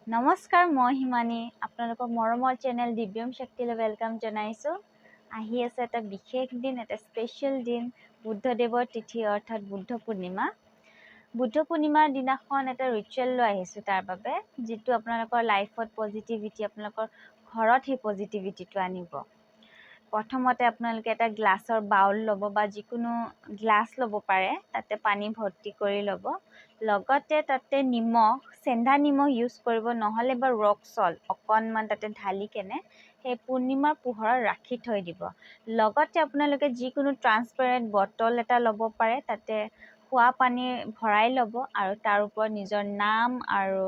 নমস্কাৰ, মই হিমানী। আপোনালোকৰ মৰমৰ চেনেল দিব্যম শক্তিলৈ ৱেলকাম জনাইছোঁ। আহি আছে এটা বিশেষ দিন, এটা স্পেচিয়েল দিন, বুদ্ধদেৱৰ তিথি অৰ্থাৎ বুদ্ধ পূৰ্ণিমা। বুদ্ধ পূৰ্ণিমাৰ দিনাখন এটা ৰিচুৱেল লৈ আহিছোঁ তাৰ বাবে, যিটো আপোনালোকৰ লাইফত পজিটিভিটি, আপোনালোকৰ ঘৰত সেই পজিটিভিটিটো আনিব। প্ৰথমতে আপোনালোকে এটা গ্লাছৰ বাউল ল'ব বা যিকোনো গ্লাছ ল'ব পাৰে, তাতে পানী ভৰ্তি কৰি ল'ব। লগতে তাতে নিমখ, চেন্ধা নিমখ ইউজ কৰিব, নহ'লে বা ৰক চল্ট অকণমান তাতে ঢালি কেনে সেই পূৰ্ণিমাৰ পোহৰত ৰাখি থৈ দিব। লগতে আপোনালোকে যিকোনো ট্ৰান্সপেৰেণ্ট বটল এটা ল'ব পাৰে, তাতে খোৱা পানী ভৰাই ল'ব আৰু তাৰ ওপৰত নিজৰ নাম আৰু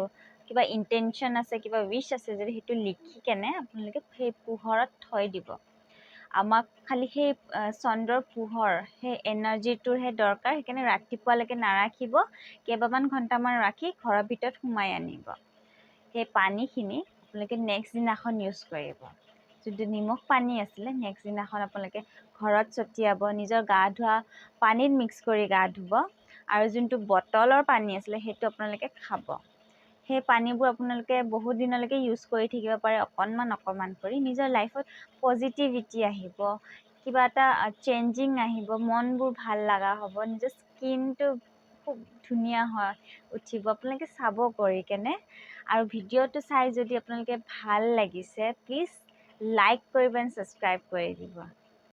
কিবা ইণ্টেনশ্যন আছে, কিবা উইচ আছে যদি সেইটো লিখি কেনে আপোনালোকে সেই পোহৰত থৈ দিব। আমাক খালি সেই চন্দ্ৰৰ পোহৰ, সেই এনাৰ্জিটোৰহে দৰকাৰ, সেইকাৰণে ৰাতিপুৱালৈকে নাৰাখিব, কেইবামান ঘণ্টামান ৰাখি ঘৰৰ ভিতৰত সোমাই আনিব। সেই পানীখিনি আপোনালোকে নেক্সট দিনাখন ইউজ কৰিব। যোনটো নিমখ পানী আছিলে, নেক্সট দিনাখন আপোনালোকে ঘৰত ছটিয়াব, নিজৰ গা ধোৱা পানীত মিক্স কৰি গা ধুব, আৰু যোনটো বটলৰ পানী আছিলে সেইটো আপোনালোকে খাব। সেই পানীবোৰ আপোনালোকে বহুত দিনলৈকে ইউজ কৰি থাকিব পাৰে, অকণমান কৰি। নিজৰ লাইফত পজিটিভিটি আহিব, কিবা এটা চেঞ্জিং আহিব, মনবোৰ ভাল লগা হ'ব, নিজৰ স্কিনটো খুব ধুনীয়া হয় উঠিব। আপোনালোকে চাব কৰি কেনে, আৰু ভিডিঅ'টো চাই যদি আপোনালোকে ভাল লাগিছে, প্লিজ লাইক কৰিব এণ্ড ছাবস্ক্ৰাইব কৰি দিব।